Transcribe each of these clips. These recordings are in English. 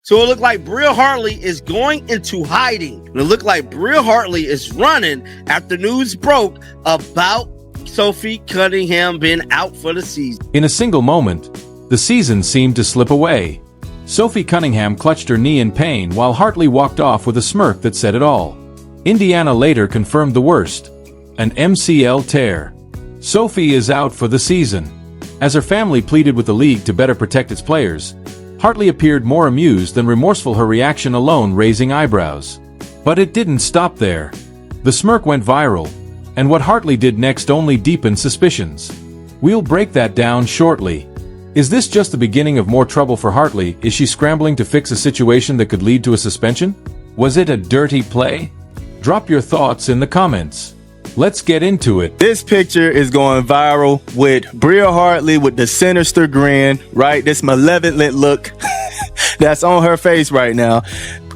So it looked like Bria Hartley is going into hiding. And it looked like Bria Hartley is running after news broke about Sophie Cunningham being out for the season. In a single moment, the season seemed to slip away. Sophie Cunningham clutched her knee in pain while Hartley walked off with a smirk that said it all. Indiana later confirmed the worst: an MCL tear. Sophie is out for the season. As her family pleaded with the league to better protect its players, Hartley appeared more amused than remorseful, her reaction alone raising eyebrows. But it didn't stop there. The smirk went viral, and what Hartley did next only deepened suspicions. We'll break that down shortly. Is this just the beginning of more trouble for Hartley? Is she scrambling to fix a situation that could lead to a suspension? Was it a dirty play? Drop your thoughts in the comments. Let's get into it. This picture is going viral with Bria Hartley with the sinister grin, right? This malevolent look that's on her face right now,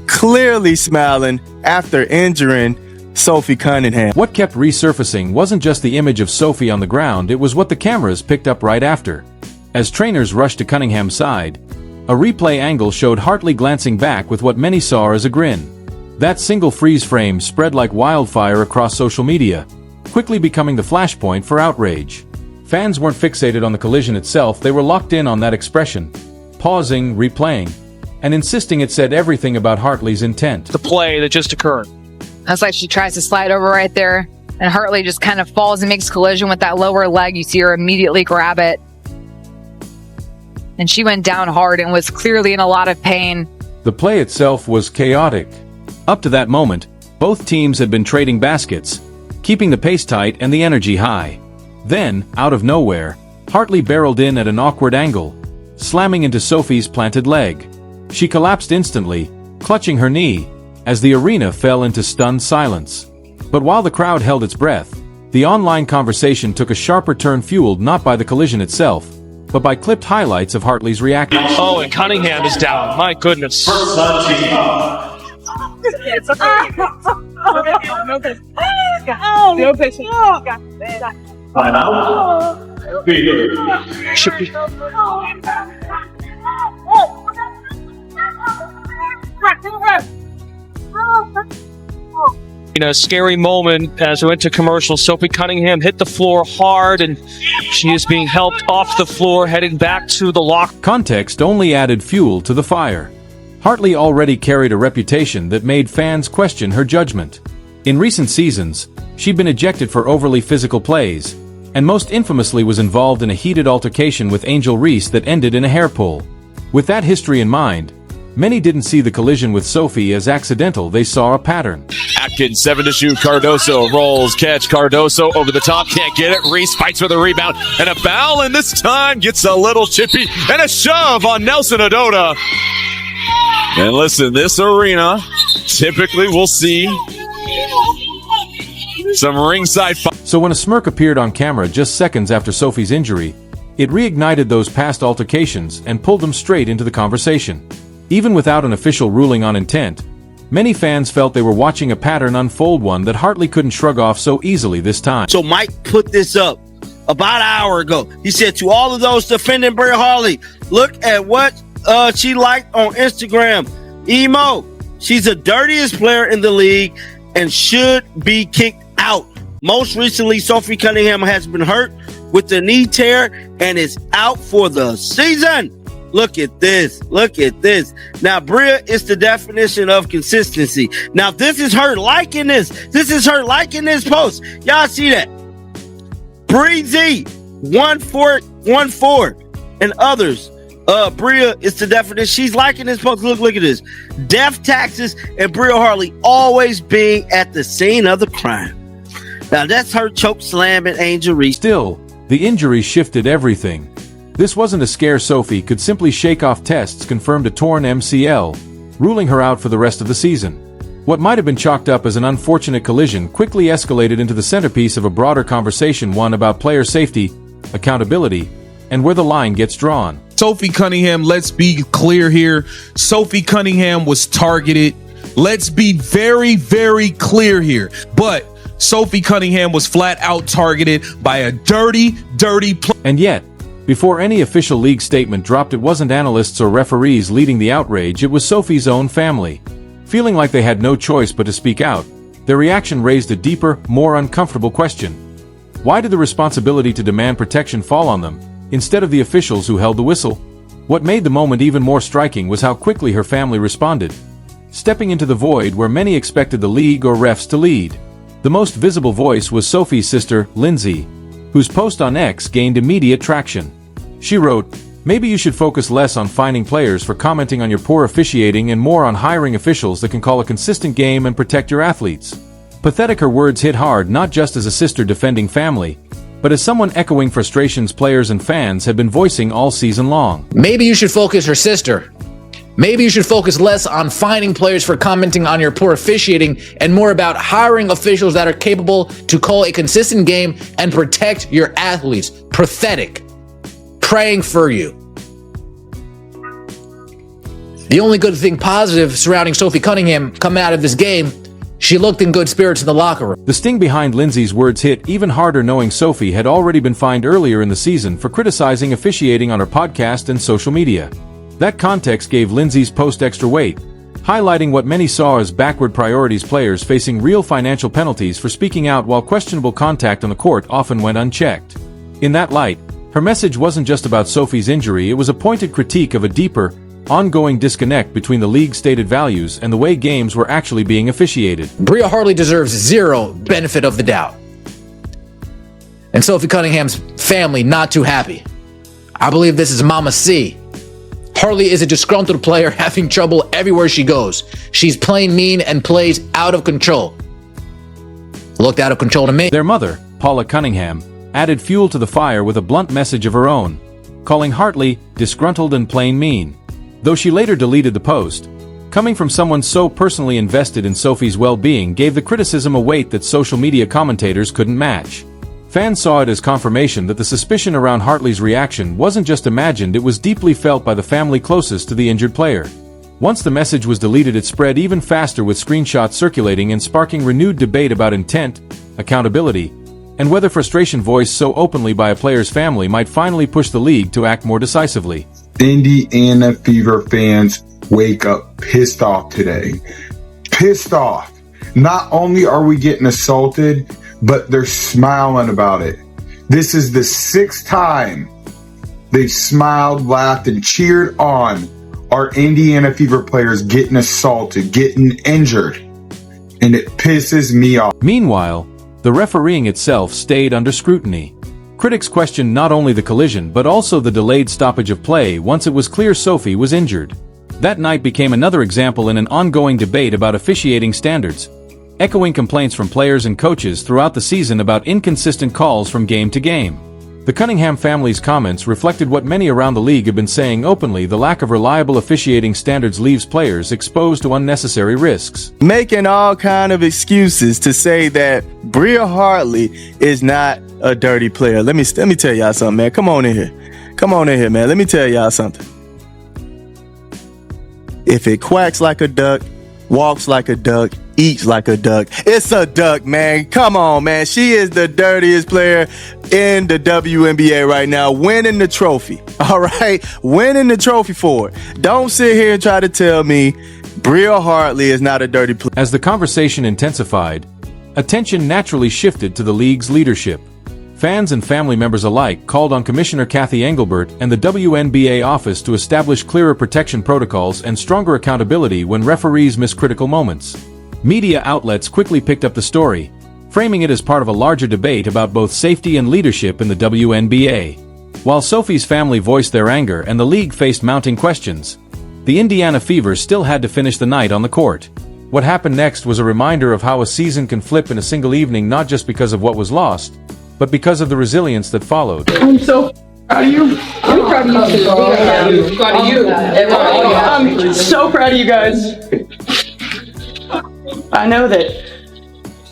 clearly smiling after injuring Sophie Cunningham. What kept resurfacing wasn't just the image of Sophie on the ground, it was what the cameras picked up right after. As trainers rushed to Cunningham's side, a replay angle showed Hartley glancing back with what many saw as a grin. That single freeze frame spread like wildfire across social media, quickly becoming the flashpoint for outrage. Fans weren't fixated on the collision itself, they were locked in on that expression, pausing, replaying, and insisting it said everything about Hartley's intent. The play that just occurred. That's like she tries to slide over right there, and Hartley just kind of falls and makes collision with that lower leg. You see her immediately grab it. And she went down hard and was clearly in a lot of pain. The play itself was chaotic. Up to that moment, both teams had been trading baskets, keeping the pace tight and the energy high. Then, out of nowhere, Hartley barreled in at an awkward angle, slamming into Sophie's planted leg. She collapsed instantly, clutching her knee, as the arena fell into stunned silence. But while the crowd held its breath, the online conversation took a sharper turn, fueled not by the collision itself, but by clipped highlights of Hartley's reaction. Oh, and Cunningham is down. My goodness. Should be. In a scary moment as we went to commercial, Sophie Cunningham hit the floor hard and she is being helped off the floor, heading back to the locker. Context only added fuel to the fire. Hartley already carried a reputation that made fans question her judgment. In recent seasons, she'd been ejected for overly physical plays, and most infamously was involved in a heated altercation with Angel Reese that ended in a hair pull. With that history in mind, many didn't see the collision with Sophie as accidental, they saw a pattern. Atkins, 7 to shoot. Cardoso rolls, catch. Cardoso over the top, can't get it. Reese fights for the rebound and a foul, and this time gets a little chippy and a shove on Nelson Adota. And listen, this arena typically will see some ringside fight. So when a smirk appeared on camera just seconds after Sophie's injury, it reignited those past altercations and pulled them straight into the conversation. Even without an official ruling on intent, many fans felt they were watching a pattern unfold, one that Hartley couldn't shrug off so easily this time. So Mike put this up about an hour ago. He said to all of those defending Bria Hartley, look at what she liked on Instagram. Emo, she's the dirtiest player in the league and should be kicked out. Most recently, Sophie Cunningham has been hurt with the knee tear and is out for the season. Look at this. Look at this. Now, Bria is the definition of consistency. Now, this is her liking this. This is her liking this post. Y'all see that? Breezy, 1414, and others. Bria is the definition. She's liking this post. Look at this. Death taxes and Bria Hartley always being at the scene of the crime. Now, that's her choke slamming Angel Reese. Still, the injury shifted everything. This wasn't a scare. Sophie could simply shake off tests confirmed a torn MCL, ruling her out for the rest of the season. What might have been chalked up as an unfortunate collision quickly escalated into the centerpiece of a broader conversation, one about player safety, accountability, and where the line gets drawn. Sophie Cunningham, let's be clear here. Sophie Cunningham was targeted. Let's be very, very clear here. But Sophie Cunningham was flat out targeted by a dirty play. And yet, Before any official league statement dropped, it wasn't analysts or referees leading the outrage, it was Sophie's own family. Feeling like they had no choice but to speak out, their reaction raised a deeper, more uncomfortable question. Why did the responsibility to demand protection fall on them, instead of the officials who held the whistle? What made the moment even more striking was how quickly her family responded, stepping into the void where many expected the league or refs to lead. The most visible voice was Sophie's sister, Lindsay, whose post on X gained immediate traction. She wrote, "Maybe you should focus less on fining players for commenting on your poor officiating and more on hiring officials that can call a consistent game and protect your athletes." Pathetic. Her words hit hard, not just as a sister defending family, but as someone echoing frustrations players and fans had been voicing all season long. Maybe you should focus, her sister. Maybe you should focus less on fining players for commenting on your poor officiating and more about hiring officials that are capable to call a consistent game and protect your athletes. Pathetic. Praying for you. The only good thing positive surrounding Sophie Cunningham coming out of this game, she looked in good spirits in the locker room. The sting behind Lindsay's words hit even harder, knowing Sophie had already been fined earlier in the season for criticizing officiating on her podcast and social media. That context gave Lindsay's post extra weight, highlighting what many saw as backward priorities, players facing real financial penalties for speaking out while questionable contact on the court often went unchecked. In that light, her message wasn't just about Sophie's injury, it was a pointed critique of a deeper, ongoing disconnect between the league's stated values and the way games were actually being officiated. Bria Hartley deserves zero benefit of the doubt. And Sophie Cunningham's family not too happy. I believe this is Mama C. Hartley is a disgruntled player having trouble everywhere she goes. She's playing mean and plays out of control. Looked out of control to me. Their mother, Paula Cunningham, added fuel to the fire with a blunt message of her own, calling Hartley disgruntled and plain mean. Though she later deleted the post, coming from someone so personally invested in Sophie's well-being gave the criticism a weight that social media commentators couldn't match. Fans saw it as confirmation that the suspicion around Hartley's reaction wasn't just imagined, it was deeply felt by the family closest to the injured player. Once the message was deleted, it spread even faster, with screenshots circulating and sparking renewed debate about intent, accountability, and whether frustration voiced so openly by a player's family might finally push the league to act more decisively. Indiana Fever fans wake up pissed off today. Pissed off. Not only are we getting assaulted, but they're smiling about it. This is the 6th time they've smiled, laughed, and cheered on our Indiana Fever players getting assaulted, getting injured. And it pisses me off. Meanwhile, the refereeing itself stayed under scrutiny. Critics questioned not only the collision but also the delayed stoppage of play once it was clear Sophie was injured. That night became another example in an ongoing debate about officiating standards, echoing complaints from players and coaches throughout the season about inconsistent calls from game to game. The Cunningham family's comments reflected what many around the league have been saying openly: the lack of reliable officiating standards leaves players exposed to unnecessary risks. Making all kind of excuses to say that Bria Hartley is not a dirty player. Let me tell y'all something, man. Come on in here. Come on in here, man. Let me tell y'all something. If it quacks like a duck, walks like a duck, eats like a duck, it's a duck, man. Come on, man. She is the dirtiest player in the WNBA right now, winning the trophy. All right? Winning the trophy for it. Don't sit here and try to tell me Bria Hartley is not a dirty player. As the conversation intensified, attention naturally shifted to the league's leadership. Fans and family members alike called on Commissioner Kathy Engelbert and the WNBA office to establish clearer protection protocols and stronger accountability when referees miss critical moments. Media outlets quickly picked up the story, framing it as part of a larger debate about both safety and leadership in the WNBA. While Sophie's family voiced their anger and the league faced mounting questions, the Indiana Fever still had to finish the night on the court. What happened next was a reminder of how a season can flip in a single evening, not just because of what was lost, but because of the resilience that followed. I'm so proud of you. I'm proud of you. I'm proud of you. I'm so proud of you guys. I know that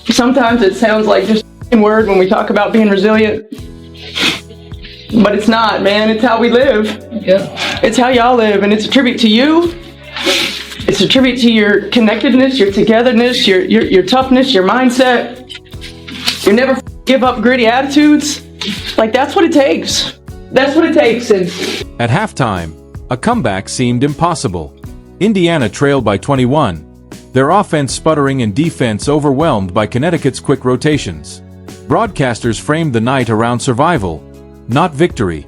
sometimes it sounds like just a word when we talk about being resilient, but it's not, man. It's how we live. Yeah. It's how y'all live, and it's a tribute to you. It's a tribute to your connectedness, your togetherness, your toughness, your mindset. You never give up gritty attitudes. Like, that's what it takes. That's what it takes. And At halftime, a comeback seemed impossible. Indiana trailed by 21, their offense sputtering and defense overwhelmed by Connecticut's quick rotations. Broadcasters framed the night around survival, not victory.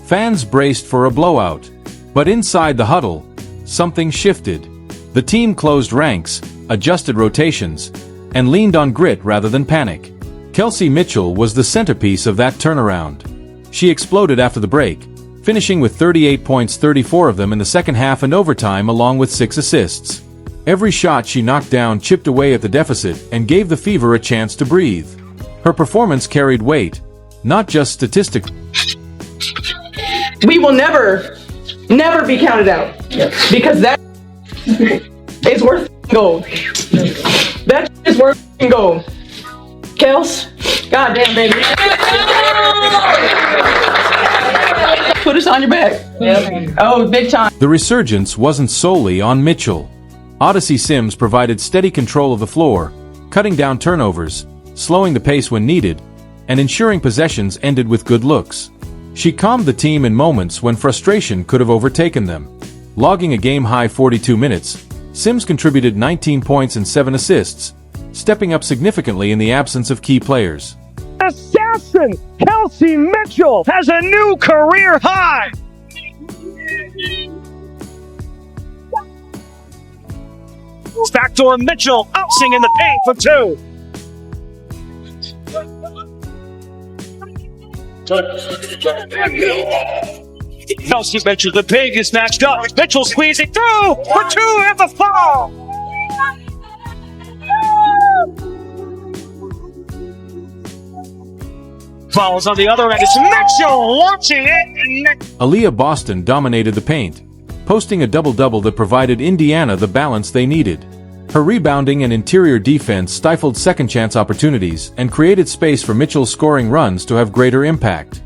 Fans braced for a blowout. But inside the huddle, something shifted. The team closed ranks, adjusted rotations, and leaned on grit rather than panic. Kelsey Mitchell was the centerpiece of that turnaround. She exploded after the break, finishing with 38 points, 34 of them in the second half and overtime, along with 6 assists. Every shot she knocked down chipped away at the deficit and gave the Fever a chance to breathe. Her performance carried weight, not just statistics. we will never be counted out because that is worth gold. That is worth gold. Kels, goddamn baby. Put us on your back. Oh, big time. The resurgence wasn't solely on Mitchell. Odyssey Sims provided steady control of the floor, cutting down turnovers, slowing the pace when needed, and ensuring possessions ended with good looks. She calmed the team in moments when frustration could have overtaken them. Logging a game-high 42 minutes, Sims contributed 19 points and 7 assists, stepping up significantly in the absence of key players. Assassin Kelsey Mitchell has a new career high. Backdoor Mitchell bouncing in the paint for 2. Kelsey Mitchell, the pig is matched up. Mitchell squeezing through for 2 at the foul. Fouls on the other end. It's Mitchell launching it. Aaliyah Boston dominated the paint, posting a double-double that provided Indiana the balance they needed. Her rebounding and interior defense stifled second-chance opportunities and created space for Mitchell's scoring runs to have greater impact.